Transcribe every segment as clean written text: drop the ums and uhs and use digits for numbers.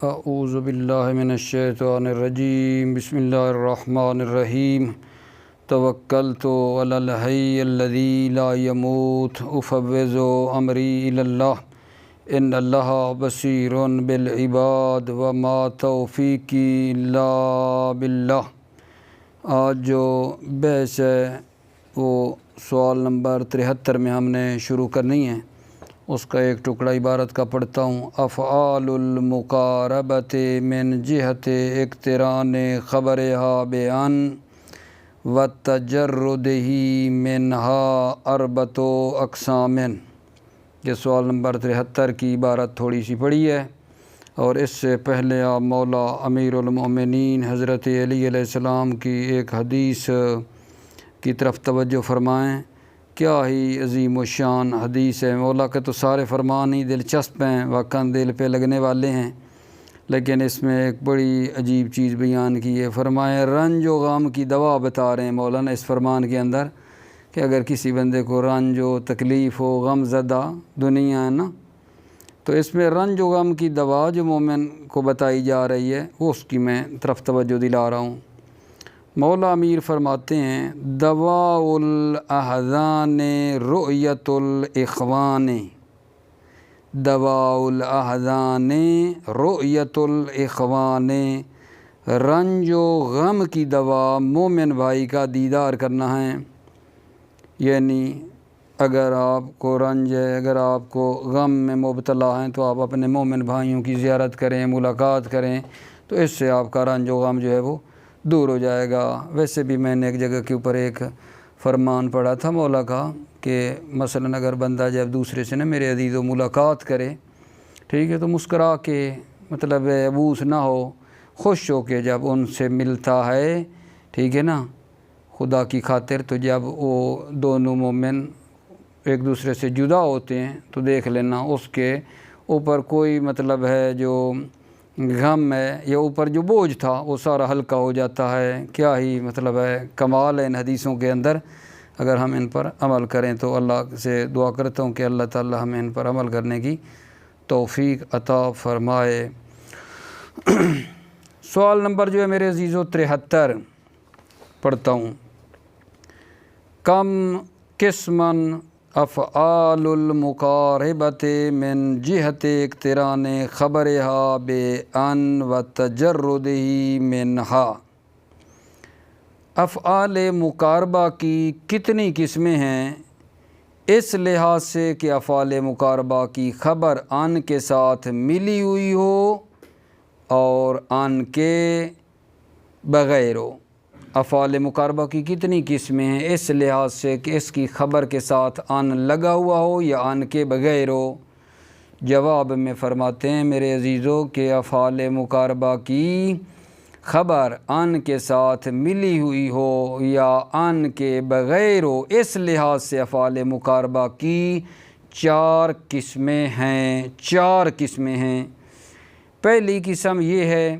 اعوذ باللہ من الشیطان الرجیم بسم اللہ الرحمن الرحیم توکلت علی الحی الذی لا یموت افوض امری الی اللہ ان اللہ بصیر بالعباد وما توفیقی الا باللہ۔ آج جو بحث ہے وہ سوال نمبر 73 میں ہم نے شروع کرنی ہے، اس کا ایک ٹکڑا عبارت کا پڑھتا ہوں۔ افعال المقاربت من جہت اقتران خبرها بان و تجردہی منہا اربط اقسام۔ یہ سوال نمبر 73 کی عبارت تھوڑی سی پڑھی ہے، اور اس سے پہلے آپ مولا امیر المؤمنین حضرت علی علیہ السلام کی ایک حدیث کی طرف توجہ فرمائیں۔ کیا ہی عظیم و شان حدیث ہے۔ مولا کے تو سارے فرمان ہی دلچسپ ہیں، واقعاً دل پہ لگنے والے ہیں، لیکن اس میں ایک بڑی عجیب چیز بیان کی ہے۔ فرمایا رنج و غم کی دوا بتا رہے ہیں مولانا اس فرمان کے اندر، کہ اگر کسی بندے کو رنج و تکلیف ہو، غم زدہ دنیا ہے نا، تو اس میں رنج و غم کی دوا جو مومن کو بتائی جا رہی ہے وہ اس کی میں طرف توجہ دلا رہا ہوں۔ مولا امیر فرماتے ہیں دواء الاحزان رؤیت الاخوان، دواء الاحزان رؤیت الاخوان، رنج و غم کی دوا مومن بھائی کا دیدار کرنا ہے۔ یعنی اگر آپ کو رنج ہے، اگر آپ کو غم میں مبتلا ہیں، تو آپ اپنے مومن بھائیوں کی زیارت کریں، ملاقات کریں، تو اس سے آپ کا رنج و غم جو ہے وہ دور ہو جائے گا۔ ویسے بھی میں نے ایک جگہ کے اوپر ایک فرمان پڑھا تھا مولا کا، کہ مثلا اگر بندہ جب دوسرے سے میرے عزیز و ملاقات کرے، ٹھیک ہے، تو مسکرا کے، مطلب ابوس نہ ہو، خوش ہو کے جب ان سے ملتا ہے، ٹھیک ہے نا، خدا کی خاطر، تو جب وہ دونوں مومن ایک دوسرے سے جدا ہوتے ہیں تو دیکھ لینا اس کے اوپر کوئی مطلب ہے جو غم ہے یا اوپر جو بوجھ تھا وہ سارا ہلکا ہو جاتا ہے۔ کیا ہی مطلب ہے، کمال ہے ان حدیثوں کے اندر۔ اگر ہم ان پر عمل کریں تو اللہ سے دعا کرتا ہوں کہ اللہ تعالی ہمیں ان پر عمل کرنے کی توفیق عطا فرمائے۔ سوال نمبر جو ہے میرے عزیزو 73 پڑھتا ہوں۔ کم قسماً افعال المقاربت من جہت اقتران خبرها بان و تجردہی منہا، افعال مقاربہ کی کتنی قسمیں ہیں، اس لحاظ سے کہ افعال مقاربہ کی خبر ان کے ساتھ ملی ہوئی ہو اور ان کے بغیر ہو۔ افعال مقاربہ کی کتنی قسمیں ہیں اس لحاظ سے کہ اس کی خبر کے ساتھ ان لگا ہوا ہو یا ان کے بغیر ہو۔ جواب میں فرماتے ہیں میرے عزیزو کہ افعال مقاربہ کی خبر ان کے ساتھ ملی ہوئی ہو یا ان کے بغیر ہو، اس لحاظ سے افعال مقاربہ کی 4 قسمیں ہیں۔ 4 قسمیں ہیں۔ پہلی قسم یہ ہے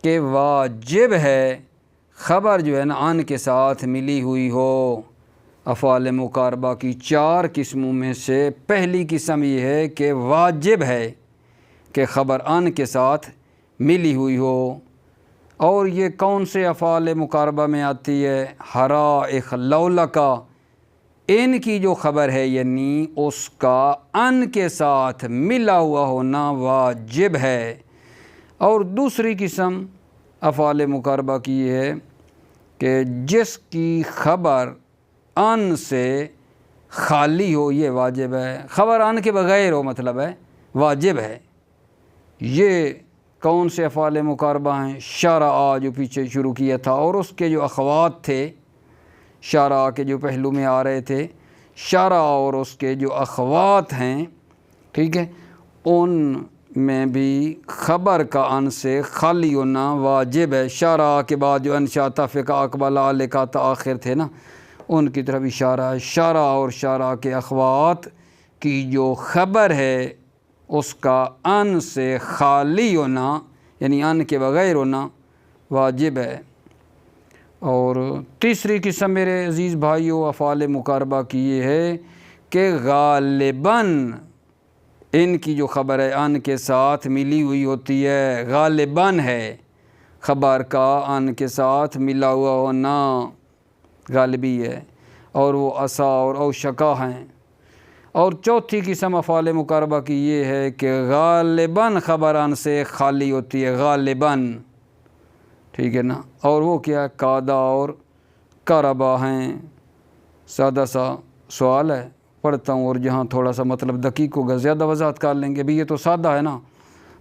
کہ واجب ہے، خبر جو ہے نا ان کے ساتھ ملی ہوئی ہو۔ افعال مقاربہ کی 4 قسموں میں سے پہلی قسم یہ ہے کہ واجب ہے کہ خبر ان کے ساتھ ملی ہوئی ہو۔ اور یہ کون سے افعال مقاربہ میں آتی ہے؟ حرائق لولکا، ان کی جو خبر ہے یعنی اس کا ان کے ساتھ ملا ہوا ہونا واجب ہے۔ اور دوسری قسم افعال مقاربہ کی یہ ہے کہ جس کی خبر ان سے خالی ہو، یہ واجب ہے۔ خبر ان کے بغیر ہو مطلب ہے واجب ہے۔ یہ کون سے افعال مقاربہ ہیں؟ شرع جو پیچھے شروع کیا تھا، اور اس کے جو اخوات تھے، شرع کے جو پہلو میں آ رہے تھے، شرع اور اس کے جو اخوات ہیں، ٹھیک ہے، ان میں بھی خبر کا ان سے خالی ہونا واجب ہے۔ شرع کے بعد جو انشاء فقہ اقبال لکھا تاخر تھے نا، ان کی طرف اشارہ ہے۔ شرع اور شرع کے اخوات کی جو خبر ہے اس کا ان سے خالی ہونا، یعنی ان کے بغیر ہونا واجب ہے۔ اور تیسری قسم میرے عزیز بھائیو افعال مقاربہ کی یہ ہے کہ غالباً ان کی جو خبر ہے ان کے ساتھ ملی ہوئی ہوتی ہے، غالباً ہے خبر کا ان کے ساتھ ملا ہوا ہونا غالبی ہے، اور وہ عسا اور اوشکا ہیں۔ اور چوتھی قسم افعال مقاربہ کی یہ ہے کہ غالباً خبر ان سے خالی ہوتی ہے، غالباً، ٹھیک ہے نا۔ اور وہ کیا ہے؟ قادہ اور قربا ہیں۔ سادہ سا سوال ہے، پڑھتا ہوں، اور جہاں تھوڑا سا مطلب دقیق ہوگا زیادہ وضاحت کر لیں گے۔ بھی یہ تو سادہ ہے نا،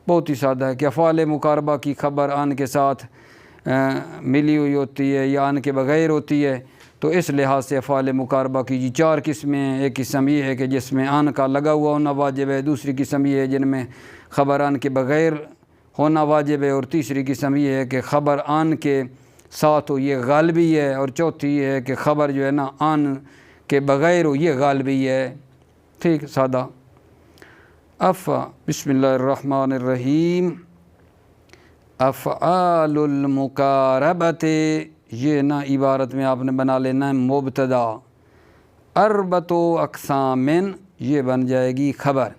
بہت ہی سادہ ہے کہ افعال مقاربہ کی خبر ان کے ساتھ ملی ہوئی ہوتی ہے یا ان کے بغیر ہوتی ہے، تو اس لحاظ سے افعال مقاربہ کی جی 4 قسمیں ہیں۔ ایک قسم یہ ہے کہ جس میں ان کا لگا ہوا ہونا واجب ہے، دوسری قسم یہ ہے جن میں خبر ان کے بغیر ہونا واجب ہے، اور تیسری قسم یہ ہے کہ خبر ان کے ساتھ ہو، یہ غالبی ہے، اور چوتھی یہ ہے کہ خبر جو ہے نا ان کے بغیر ہو، یہ غالبی ہے۔ ٹھیک، سادہ۔ بسم اللہ الرحمن الرحیم۔ افعال المقاربت، یہ نا عبارت میں آپ نے بنا لینا ہے مبتدا، اربۃ اقسام، یہ بن جائے گی خبر۔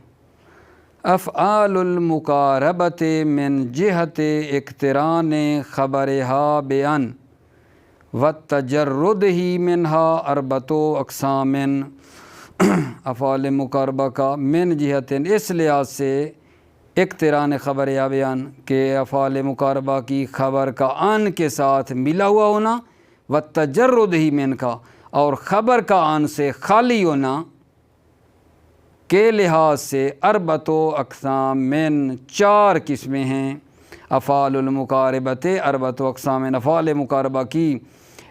افعال المقاربت من جہت اقتران خبرها بان والتجرد ہی منہا اربۃ اقسام۔ افعال مقاربہ کا من جہت، اس لحاظ سے اقتران خبر یا بیان کہ افعال مقاربہ کی خبر کا ان کے ساتھ ملا ہوا ہونا، والتجرد ہی من کا، اور خبر کا ان سے خالی ہونا کے لحاظ سے اربۃ اقسام، من 4 قسمیں ہیں۔ افعال المقاربت اربۃ اقسام، افعال مقاربہ کی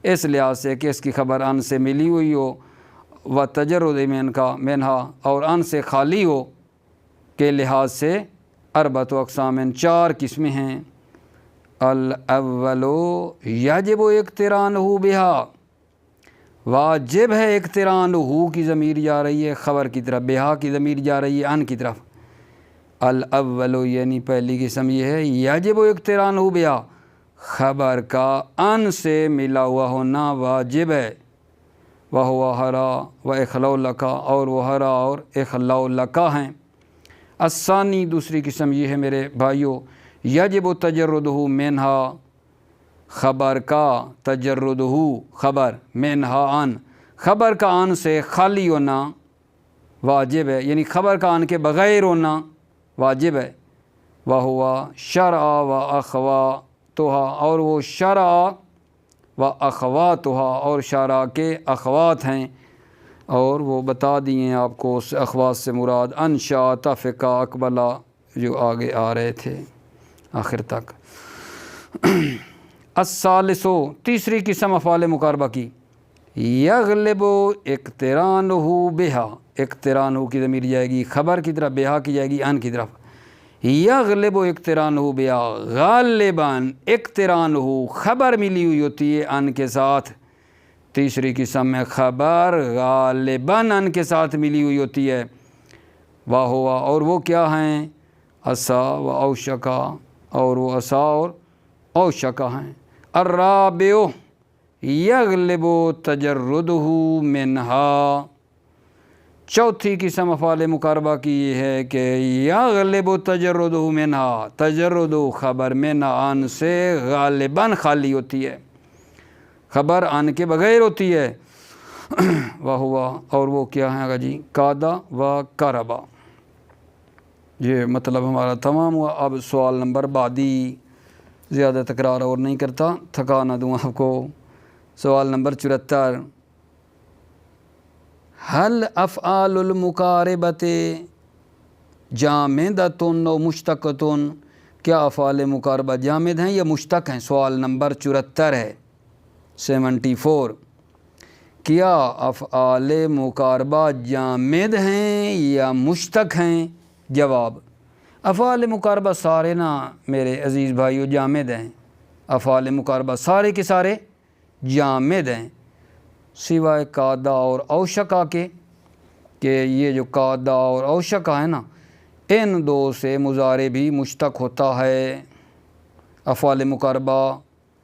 اس لحاظ سے کہ اس کی خبر ان سے ملی ہوئی ہو، والتجرد من کا منہا، اور ان سے خالی ہو کے لحاظ سے اربۃ اقسام، 4 قسمیں ہیں۔ الاول یجب اقترانہ بہا، واجب ہے اقترانہ کی ضمیر جا رہی ہے خبر کی طرف، بہا کی ضمیر جا رہی ہے ان کی طرف۔ الاول یعنی پہلی قسم یہ ہے یجب اقترانہ بہا، خبر کا ان سے ملا ہوا ہونا واجب ہے۔ وہو ہرا و اخلاء لکا، اور وہ ہرا اور اخلاء لکا ہیں۔ الثانی، دوسری قسم یہ ہے میرے بھائیو، یجب تجردہ منہا، خبر کا تجردہ، خبر منہا ان، خبر کا ان سے خالی ہونا واجب ہے، یعنی خبر کا ان کے بغیر ہونا واجب ہے۔ وہو شرع و اخواتھا، اور وہ شرع و اخواتھا، اور شرع کے اخوات ہیں، اور وہ بتا دیے آپ کو اس اخوات سے مراد انشا، تفقہ، اقبلہ، جو آگے آ رہے تھے آخر تک۔ الثالث، تیسری قسم افعال مقاربہ کی، یغلب اقترانہ بہا، اقترانہ کی ضمیر جائے گی خبر کی طرف، بہا کی جائے گی ان کی طرف۔ یغلب اقترانہ بہا، غالباً اقترانہ خبر ملی ہوئی ہوتی ہے ان کے ساتھ۔ تیسری قسم میں خبر غالباً ان کے ساتھ ملی ہوئی ہوتی ہے۔ واہوا، اور وہ کیا ہیں؟ عسا و اوشکا، اور وہ عسا اور اوشکا ہیں۔ الرابع یغلب تجردہ منہا، چوتھی قسم افعال مقاربہ کی یہ ہے کہ یغلب تجردہ منہا، تجرد خبر منہا ان سے غالباً خالی ہوتی ہے، خبر ان کے بغیر ہوتی ہے۔ وہوا، اور وہ کیا ہیں جی؟ قادہ و قربا۔ یہ مطلب ہمارا تمام ہوا۔ اب سوال نمبر بعدی، زیادہ تکرار اور نہیں کرتا، تھکا نہ دوں آپ کو۔ سوال نمبر 74، حل افعال المقاربت جامدۃ و مشتقۃ، کیا افعال مقاربہ جامد ہیں یا مشتق ہیں؟ سوال نمبر 74 ہے، 74۔ کیا افعال مقاربہ جامد ہیں یا مشتق ہیں؟ جواب، افعال مقاربہ سارے نا میرے عزیز بھائیو جامد ہیں، افعال مقاربہ سارے کے سارے جامد ہیں، سوائے قادہ اور اوشکا کے، کہ یہ جو قادہ اور اوشکا ہے نا، ان دو سے مضارع بھی مشتق ہوتا ہے۔ افعال مقاربہ،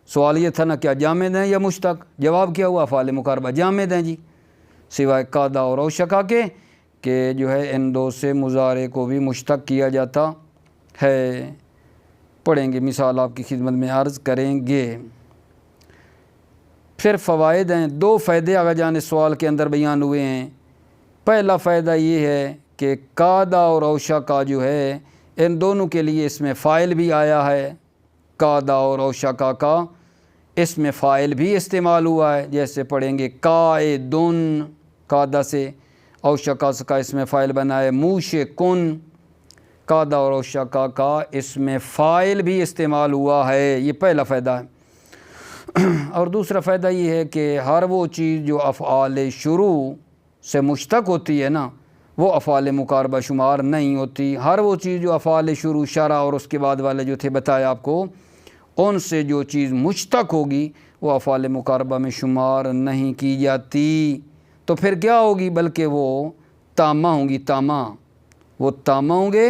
سوال یہ تھا نا کیا جامد ہیں یا مشتق؟ جواب کیا ہوا؟ افعال مقاربہ جامد ہیں جی، سوائے قادہ اور اوشکا کے، کہ جو ہے ان دو سے مضارع کو بھی مشتق کیا جاتا ہے۔ پڑھیں گے، مثال آپ کی خدمت میں عرض کریں گے۔ پھر فوائد ہیں، 2 فائدے آگے جانے سوال کے اندر بیان ہوئے ہیں۔ پہلا فائدہ یہ ہے کہ قادہ اور اوشکا جو ہے ان دونوں کے لیے اس میں فاعل بھی آیا ہے۔ قادہ اور اوشکا کا اس میں فاعل بھی استعمال ہوا ہے، جیسے پڑھیں گے قائدن قادہ سے، اوشکا کا اس میں فاعل بنا ہے موشکن۔ قادہ اور اوشکا کا اس میں فاعل بھی استعمال ہوا ہے، یہ پہلا فائدہ ہے۔ اور دوسرا فائدہ یہ ہے کہ ہر وہ چیز جو افعال شروع سے مشتق ہوتی ہے نا، وہ افعال مقاربہ شمار نہیں ہوتی۔ ہر وہ چیز جو افعال شروع شرع اور اس کے بعد والے جو تھے بتایا آپ کو، ان سے جو چیز مشتق ہوگی وہ افعال مقاربہ میں شمار نہیں کی جاتی۔ تو پھر کیا ہوگی؟ بلکہ وہ تامہ ہوں گی، تامہ، وہ تامہ ہوں گے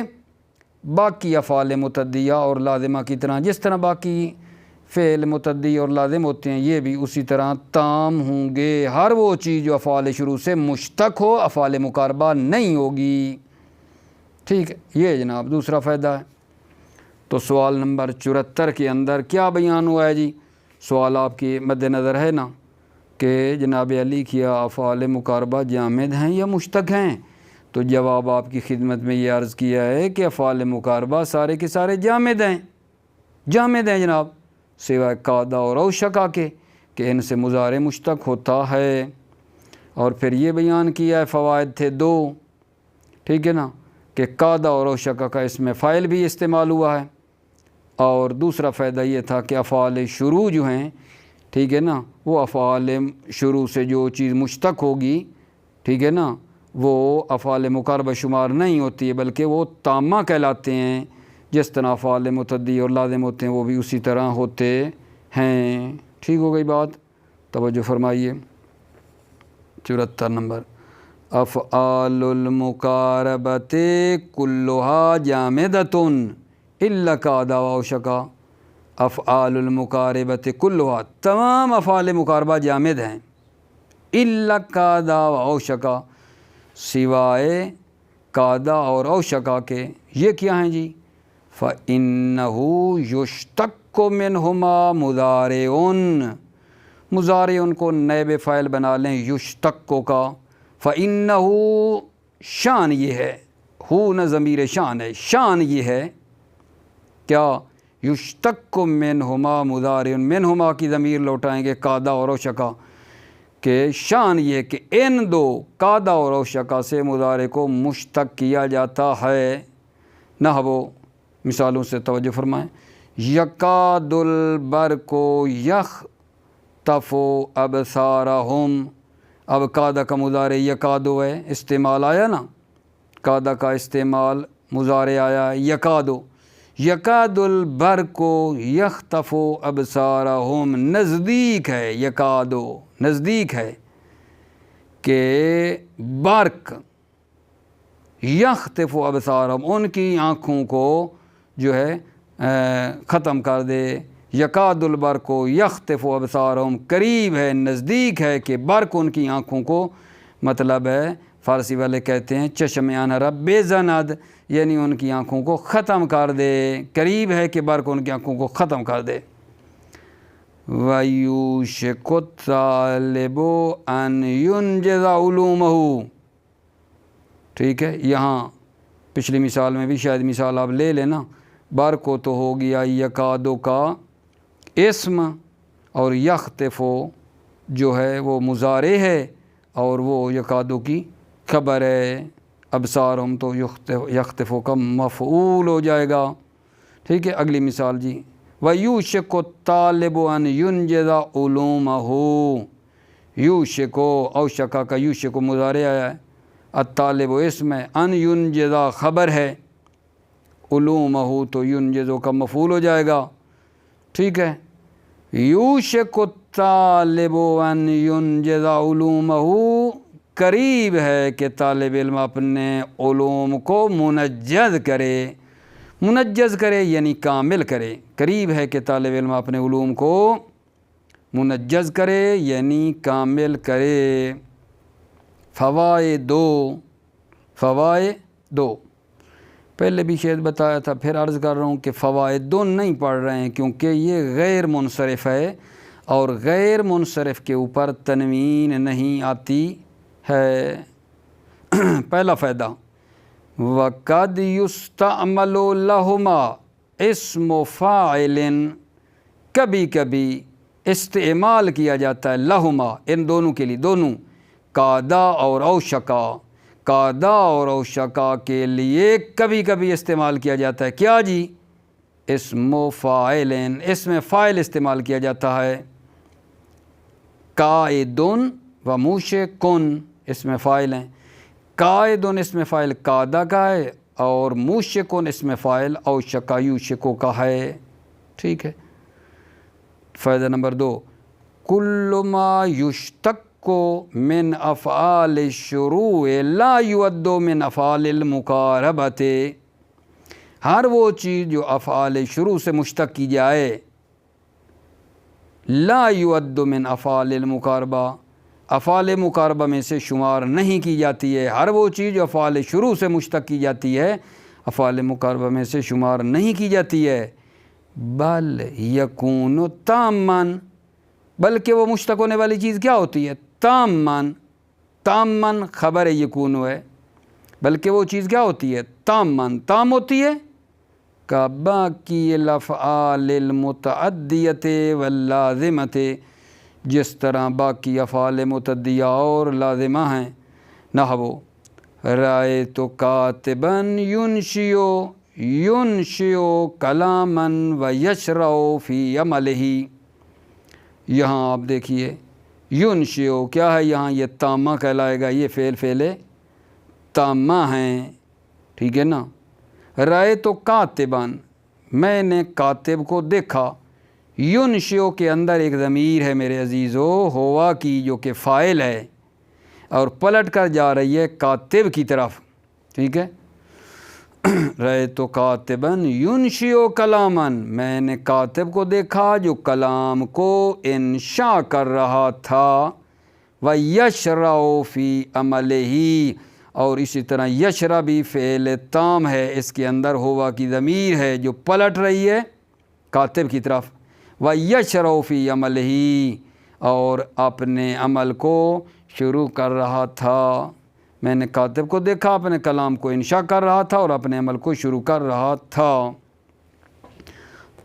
باقی افعال متعدیہ اور لازمہ کی طرح۔ جس طرح باقی فعل متعدی اور لازم ہوتے ہیں، یہ بھی اسی طرح تام ہوں گے۔ ہر وہ چیز جو افعال شروع سے مشتق ہو افعال مقاربہ نہیں ہوگی۔ ٹھیک ہے، یہ جناب دوسرا فائدہ ہے۔ تو سوال نمبر 74 کے اندر کیا بیان ہوا ہے جی؟ سوال آپ کے مد نظر ہے نا کہ جناب علی کیا افعال مقاربہ جامد ہیں یا مشتق ہیں؟ تو جواب آپ کی خدمت میں یہ عرض کیا ہے کہ افعال مقاربہ سارے کے سارے جامد ہیں، جامد ہیں جناب، سوائے قادہ اور اوشکا کے کہ ان سے مضارع مشتق ہوتا ہے۔ اور پھر یہ بیان کیا ہے، فوائد تھے 2، ٹھیک ہے نا، کہ قادہ اور اوشکا کا اس میں فاعل بھی استعمال ہوا ہے، اور دوسرا فائدہ یہ تھا کہ افعال شروع جو ہیں، ٹھیک ہے نا، وہ افعال شروع سے جو چیز مشتق ہوگی، ٹھیک ہے نا، وہ افعال مقاربہ شمار نہیں ہوتی ہے، بلکہ وہ تامہ کہلاتے ہیں۔ جس طرح افعال متعدی اور لازم ہوتے ہیں وہ بھی اسی طرح ہوتے ہیں۔ ٹھیک ہو گئی بات؟ توجہ فرمائیے۔ 74 نمبر، افعال المقاربۃ کلھا جامدۃ الا قادہ و اوشکا۔ افعال المقاربۃ کلھا، تمام افعال مقاربہ جامد ہیں، الا قادہ و اوشکا، سوائے قادہ اور اوشکا کے۔ یہ کیا ہیں جی؟ فَإِنَّهُ يُشْتَقُّ مِنْهُمَا مُضَارِعٌ، مضارع کو نائب فاعل بنا لیں یشتق کا۔ فَإِنَّهُ، شان یہ ہے، ہو نہ ضمیر شان ہے، شان یہ ہے کیا؟ یشتق منہما مضارع، منہما کی ضمیر لوٹائیں گے قادہ اور اوشکا، کہ شان یہ ہے کہ ان دو قادہ اور اوشکا سے مضارع کو مشتق کیا جاتا ہے۔ نحو مثالوں سے توجہ فرمائیں۔ یکاد البرق یخطف ابصارہم، اب قادہ کا مضارع یکادو ہے، استعمال آیا نا، قادہ کا استعمال مضارع آیا یکادو۔ یکاد البرق یخطف ابصارہم، نزدیک ہے، یکادو نزدیک ہے کہ برق یخطف ابصارہم، ان کی آنکھوں کو جو ہے ختم کر دے۔ یکاد البرق یخطف ابصارہم، قریب ہے، نزدیک ہے کہ برق ان کی آنکھوں کو، مطلب ہے فارسی والے کہتے ہیں چشم انر بزند، یعنی ان کی آنکھوں کو ختم کر دے، قریب ہے کہ برق ان کی آنکھوں کو ختم کر دے۔ وَيُوشِكُ الطَّالِبُ أَن يُنْجِزَ عُلُومَهُ، ٹھیک ہے، یہاں پچھلی مثال میں بھی شاید مثال آپ لے لینا، برق کو تو ہو گیا یکادو کا اسم، اور یخطفو جو ہے وہ مضارع ہے، اور وہ یکادو کی خبر ہے، ابصارہم تو یخطفو کا مفعول ہو جائے گا۔ ٹھیک ہے، اگلی مثال جی، وَيُوشِكُ الطَّالِبُ أَن يُنْجِزَ عُلُومَهُ، یوشکو، اوشکا کا یوشکو مضارع آیا ہے، الطالب اسم ہے، ان ینجزا خبر ہے، علومہ تو ینجزو کا مفعول ہو جائے گا۔ ٹھیک ہے، یوشک الطالب ان ینجزا علومہ، قریب ہے کہ طالب علم اپنے علوم کو منجز کرے، منجز کرے یعنی کامل کرے، قریب ہے کہ طالب علم اپنے علوم کو منجز کرے یعنی کامل کرے۔ فوائد، فوائد دو، پہلے بھی شاید بتایا تھا، پھر عرض کر رہا ہوں کہ فوائد دو نہیں پڑھ رہے ہیں کیونکہ یہ غیر منصرف ہے اور غیر منصرف کے اوپر تنوین نہیں آتی ہے۔ پہلا فائدہ، وَقَدْ يُسْتَعْمَلُ لَهُمَا اسم فاعل، کبھی کبھی استعمال کیا جاتا ہے لہما، ان دونوں کے لیے، دونوں قادا اور اوشکا، قادا اور اوشکا کے لیے کبھی کبھی استعمال کیا جاتا ہے کیا جی؟ اسم فاعل، اس میں فاعل استعمال کیا جاتا ہے۔ قائدن و موشکن اس میں فاعل ہیں، قائدن اس میں فاعل قادا کا ہے اور موشکن اس میں فاعل اوشکا یوشکو کا ہے، ٹھیک ہے۔ فائدہ نمبر دو، کل ما یشتق من افعال الشروع لا یعد من افعال المقاربۃ، ہر وہ چیز جو افعال شروع سے مشتق کی جائے، لا یعد من افعال المقاربہ، افعال مقاربہ میں سے شمار نہیں کی جاتی ہے، ہر وہ چیز جو افعال شروع سے مشتق کی جاتی ہے افعال مقاربہ میں سے شمار نہیں کی جاتی ہے۔ بل یکون تامن، بلکہ وہ مشتق ہونے والی چیز کیا ہوتی ہے؟ تامن، تامن خبر یکون ہے، بلکہ وہ چیز کیا ہوتی ہے؟ تامن، تام ہوتی ہے۔ کا باقی الافعال المتعدیۃ واللازمۃ، جس طرح باقی افعال متعدیہ اور لازمہ ہیں، نحو رأیت کاتبا ینشئ کلاما و یشرع فی عملہ، یہاں آپ دیکھیے ینشئ کیا ہے، یہاں یہ تامہ کہلائے گا، یہ فعل تامہ ہیں، ٹھیک ہے نا۔ رأیت کاتبا، میں نے کاتب کو دیکھا، ینشئ کے اندر ایک ضمیر ہے میرے عزیزو، ہوا کی، جو کہ فاعل ہے اور پلٹ کر جا رہی ہے کاتب کی طرف، ٹھیک ہے۔ رأیت کاتبا ینشئ کلاما، میں نے کاتب کو دیکھا جو کلام کو انشاء کر رہا تھا، وَيَشْرَعُ فِي عَمَلِهِ، اور اسی طرح یشرع بھی فعل تام ہے، اس کے اندر ہوا کی ضمیر ہے جو پلٹ رہی ہے کاتب کی طرف، وَيَشْرَعُ فِي عَمَلِهِ، اور اپنے عمل کو شروع کر رہا تھا۔ میں نے کاتب کو دیکھا اپنے کلام کو انشاء کر رہا تھا اور اپنے عمل کو شروع کر رہا تھا۔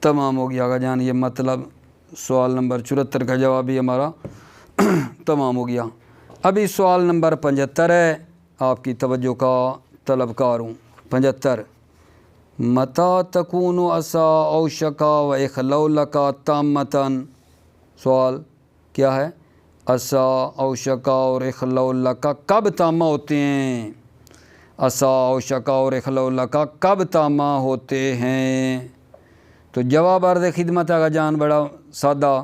تمام ہو گیا آقا جان، یہ مطلب سوال نمبر 74 کا جواب بھی ہمارا تمام ہو گیا۔ ابھی سوال نمبر 75 ہے، آپ کی توجہ کا طلبکار ہوں۔ 75، متى تکون عصا اوشکا و اخلولکا تامتاً، سوال کیا ہے؟ عصا اوشکا اور اخلولکا کب تامہ ہوتے ہیں؟ عصا اوشکا اور اخلولکا کب تامہ ہوتے ہیں؟ تو جواب عرض خدمت آقا جان بڑا سادہ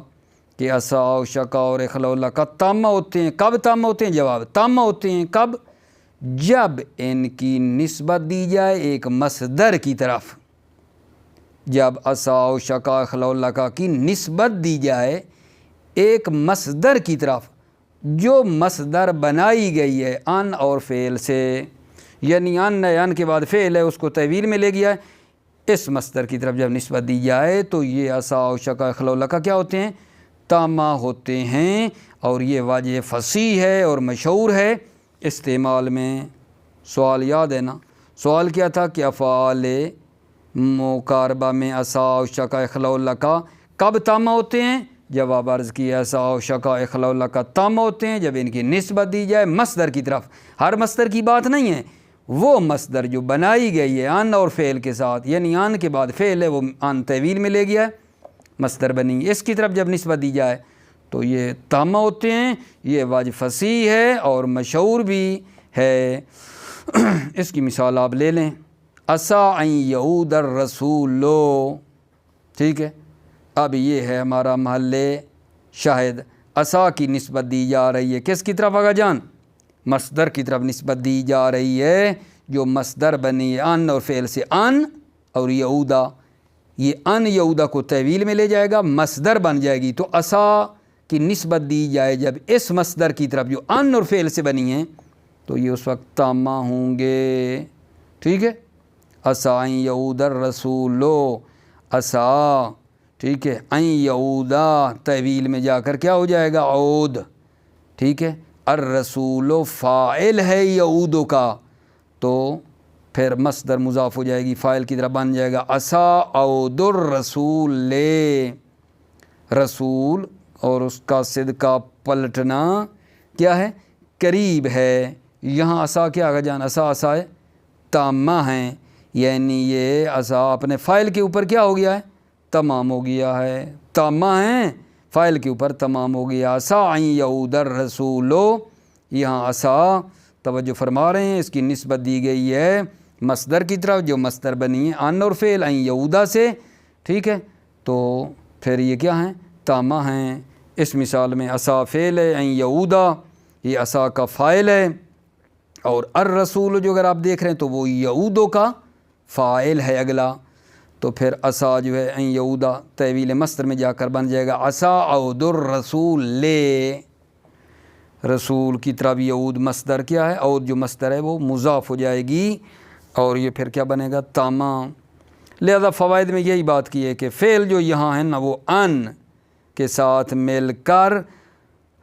کہ عصا اوشکا اور اخلولکا تامہ ہوتے ہیں۔ کب تامہ ہوتے ہیں؟ جواب، تامہ ہوتے ہیں کب؟ جب ان کی نسبت دی جائے ایک مصدر کی طرف، جب عصا اوشکا اخلولکا کی نسبت دی جائے ایک مصدر کی طرف، جو مصدر بنائی گئی ہے ان اور فعل سے، یعنی ان ہے، ان کے بعد فعل ہے، اس کو تحویل میں لے گیا ہے، اس مصدر کی طرف جب نسبت دی جائے تو یہ عصا اوشکا اخلولکا کیا ہوتے ہیں؟ تامہ ہوتے ہیں، اور یہ واجہ فصیح ہے اور مشہور ہے استعمال میں۔ سوال یاد ہے نا؟ سوال کیا تھا کہ افعال مقاربہ میں عصا اوشکا اخلولکا کب تامہ ہوتے ہیں؟ جواب عرض کیا عصا اوشکا اخلولکا تامہ ہوتے ہیں جب ان کی نسبت دی جائے مصدر کی طرف۔ ہر مصدر کی بات نہیں ہے، وہ مصدر جو بنائی گئی ہے ان اور فعل کے ساتھ، یعنی ان کے بعد فعل ہے، وہ ان تحویل میں لے گیا ہے، مصدر بنی، اس کی طرف جب نسبت دی جائے تو یہ تامہ ہوتے ہیں۔ یہ واجہ فصیح ہے اور مشہور بھی ہے۔ اس کی مثال آپ لے لیں، عسیٰ ان یعود الرسول، ٹھیک ہے۔ اب یہ ہے ہمارا محل شاہد، عسیٰ کی نسبت دی جا رہی ہے کس کی طرف آقا جان؟ مصدر کی طرف نسبت دی جا رہی ہے جو مصدر بنی ہے ان اور فعل سے، ان اور یعودہ، یہ ان یعودہ کو تحویل میں لے جائے گا، مصدر بن جائے گی، تو عسیٰ کی نسبت دی جائے جب اس مصدر کی طرف جو ان اور فعل سے بنی ہے تو یہ اس وقت تامہ ہوں گے، ٹھیک ہے۔ عسیٰ ان یعود الرسول، عسیٰ، ٹھیک ہے، ان یعودا طویل میں جا کر کیا ہو جائے گا؟ عود، ٹھیک ہے۔ الرسول فاعل ہے یعود کا، تو پھر مصدر مضاف ہو جائے گی، فاعل کی طرح بن جائے گا عسیٰ عود الرسول، رسول اور اس کا صدقہ پلٹنا کیا ہے؟ قریب ہے۔ یہاں عسیٰ کیا آگا جان؟ عسیٰ عصائے تامہ ہیں، یعنی یہ عسیٰ اپنے فاعل کے اوپر کیا ہو گیا ہے؟ تمام ہو گیا ہے، تامہ ہیں، فاعل کے اوپر تمام ہو گیا۔ عسیٰ ان یعود الرسول، یہاں عسیٰ توجہ فرما رہے ہیں، اس کی نسبت دی گئی ہے مصدر کی طرف، جو مصدر بنی ہے ان اور فعل ان یعودا سے، ٹھیک ہے۔ تو پھر یہ کیا ہیں؟ تامہ ہیں۔ اس مثال میں عسیٰ فعل ہے، ان یعودا یہ عسیٰ کا فاعل ہے، اور الرسول جو اگر آپ دیکھ رہے ہیں تو وہ یعودو کا فاعل ہے اگلا، تو پھر عسیٰ جو ہے ان یعودا طویل مصدر میں جا کر بن جائے گا عسیٰ عود الرسول، رسول کی طرف یعود مصدر کیا ہے؟ عود جو مصدر ہے وہ مضاف ہو جائے گی، اور یہ پھر کیا بنے گا؟ تامہ۔ لہذا فوائد میں یہی بات کی ہے کہ فعل جو یہاں ہے نا وہ ان کے ساتھ مل کر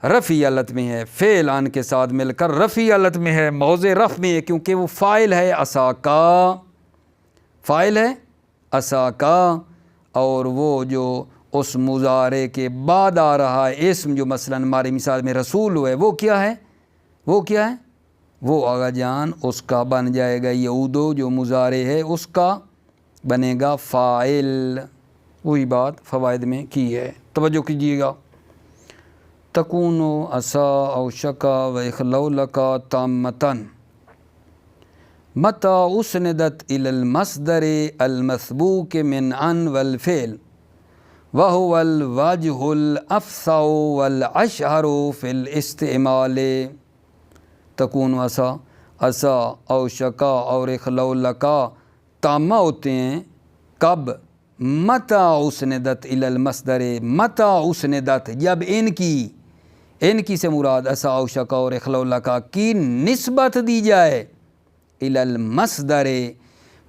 رفعی حالت میں ہے، فعل ان کے ساتھ مل کر رفعی حالت میں ہے، موضع رفع میں ہے، کیونکہ وہ فاعل ہے عسیٰ کا، فاعل ہے عسیٰ کا، اور وہ جو اس مضارع کے بعد آ رہا ہے اسم جو مثلا ہماری مثال میں رسول ہے، وہ کیا ہے؟ وہ کیا ہے؟ وہ آغا جان اس کا بن جائے گا یعودو، جو مضارع ہے اس کا بنے گا فاعل۔ وہی بات فوائد میں کی ہے، توجہ کیجیے گا۔ تکون عسیٰ او شکا و اخلو لکا تامتن متى اسندت الى المصدر المسبوق من ان والفعل وهو الوجه الافصح والاشهر في الاستعمال۔ تکون عسیٰ، عسیٰ او شکا اور اخلو لکا تامہ ہوتے ہیں کب؟ متى اسندت الى المصدر، متى اسندت جب ان کی سے مراد عسیٰ او شکا اور اخلو لکا کی نسبت دی جائے الی المصدر،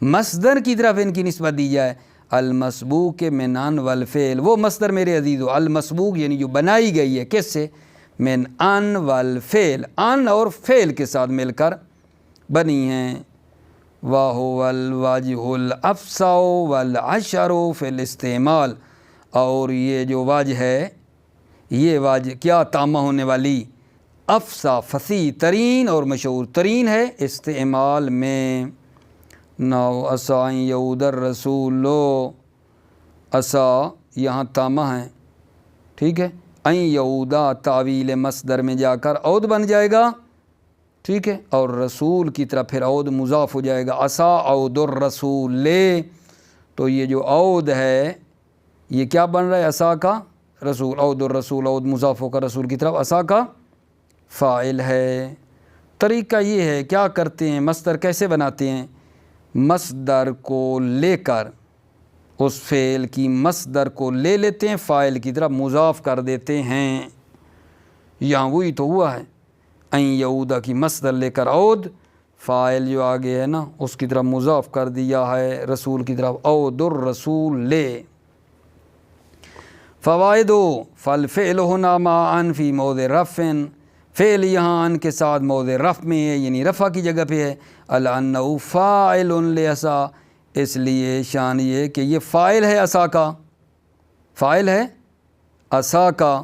مصدر کی طرف ان کی نسبت دی جائے، المسبوق من ان والفعل، وہ مصدر میرے عزیزو المسبوق یعنی جو بنائی گئی ہے کس سے؟ من ان والفعل، ان اور فعل کے ساتھ مل کر بنی ہیں۔ وَهُوَ الْوَجْهُ الْأَفْصَحُ وَالْأَشْهَرُ فِي الْاِسْتِعْمَالِ، اور یہ جو وجہ ہے، یہ وجہ کیا تامہ ہونے والی؟ افصح، فصیح ترین اور مشہور ترین ہے استعمال میں۔ ناؤ عسیٰ ان یعود الرسول، عسیٰ یہاں تامہ ہیں، ٹھیک ہے، ان یعودا تعویل مصدر میں جا کر عود بن جائے گا، ٹھیک ہے، اور رسول کی طرف پھر عود مضاف ہو جائے گا عسیٰ عود الرسول، تو یہ جو عود ہے یہ کیا بن رہا ہے؟ عسیٰ کا رسول، عود الرسول، عود مضاف ہو کر رسول کی طرف عسیٰ کا فاعل ہے۔ طریقہ یہ ہے، کیا کرتے ہیں، مصدر کیسے بناتے ہیں؟ مصدر کو لے کر اس فعل کی مصدر کو لے لیتے ہیں، فاعل کی طرف مضاف کر دیتے ہیں۔ یہاں وہی تو ہوا ہے، ان یعودا کی مصدر لے کر عود، فاعل جو آگے ہے نا اس کی طرف مضاف کر دیا ہے رسول کی طرف، عود الرسول لے۔ فوائد فالفعل ہنا مع ان فی موضع رفع، فعل یہاں ان کے ساتھ موضع رفع میں ہے، یعنی رفع کی جگہ پہ ہے، لأنہ فاعل لعسیٰ، اس لیے شان یہ کہ یہ فاعل ہے عسیٰ کا، فاعل ہے عسیٰ کا۔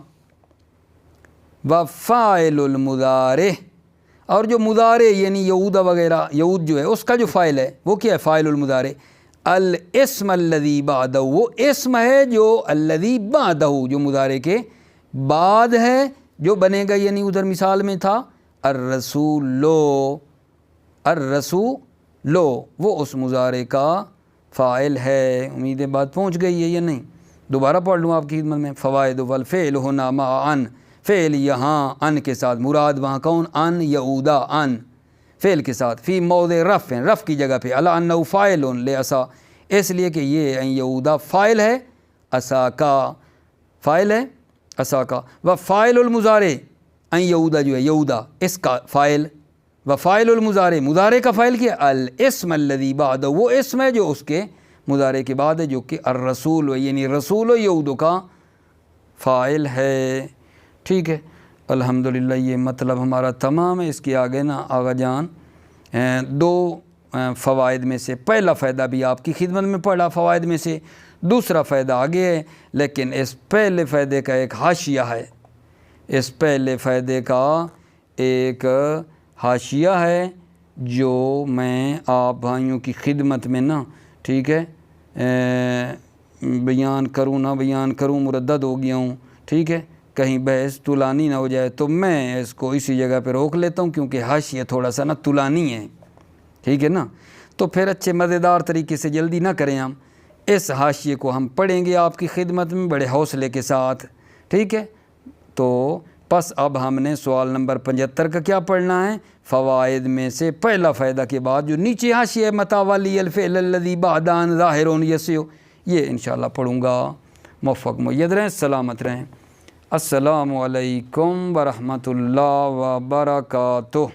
وفاعل المضارع، اور جو مضارع یعنی یعودا وغیرہ، یعود جو ہے اس کا جو فاعل ہے وہ کیا ہے؟ فاعل المضارع، الاسم الذی بعدہ، وہ اسم ہے جو الذی بعدہ، جو مضارع کے بعد ہے، جو بنے گا، یعنی ادھر مثال میں تھا الرسولو، الرسولو، وہ اس مضارع کا فاعل ہے۔ امید ہے بات پہنچ گئی ہے یا نہیں؟ دوبارہ پڑھ لوں آپ کی خدمت میں۔ فوائد والفعل ہنا مع ان، فعل یہاں ان کے ساتھ، مراد وہاں کون؟ ان یعودا، ان فعل کے ساتھ، فی موضع رفع، رفع کی جگہ پہ، علی انہ فاعل لعسیٰ، اس لیے کہ یہ ان یعودا فاعل ہے عسیٰ کا، فاعل ہے عسیٰ کا۔ وفاعل المضارع ان یعودا، جو ہے یعودا اس کا فاعل، وفائل المضارع، مضارع کا فائل کیا الاسم الذی بعد، وہ اسم ہے جو اس کے مضارع کے بعد ہے، جو کہ الرسول، یعنی رسول یعود کا فاعل ہے۔ ٹھیک ہے، الحمدللہ یہ مطلب ہمارا تمام ہے۔ اس کے آگے نا آغا جان دو فوائد میں سے پہلا فائدہ بھی آپ کی خدمت میں پڑھا، فوائد میں سے دوسرا فائدہ آگے ہے، لیکن اس پہلے فائدے کا ایک حاشیہ ہے، اس پہلے فائدے کا ایک حاشیہ ہے جو میں آپ بھائیوں کی خدمت میں نا ٹھیک ہے بیان کروں نہ بیان کروں، مردد ہو گیا ہوں، ٹھیک ہے، کہیں بحث طولانی نہ ہو جائے تو میں اس کو اسی جگہ پہ روک لیتا ہوں، کیونکہ حاشیہ تھوڑا سا نا طولانی ہے، ٹھیک ہے نا، تو پھر اچھے مزیدار طریقے سے جلدی نہ کریں، ہم اس حاشیے کو ہم پڑھیں گے آپ کی خدمت میں بڑے حوصلے کے ساتھ، ٹھیک ہے۔ تو پس اب ہم نے سوال نمبر 75 کا کیا پڑھنا ہے؟ فوائد میں سے پہلا فائدہ کے بعد جو نیچے حاشیہ متى ولی الفعل الذی بعد ان ظاہر یسع، یہ انشاءاللہ پڑھوں گا۔ موفق مؤید رہیں، سلامت رہیں۔ السلام علیکم ورحمۃ اللہ وبرکاتہ۔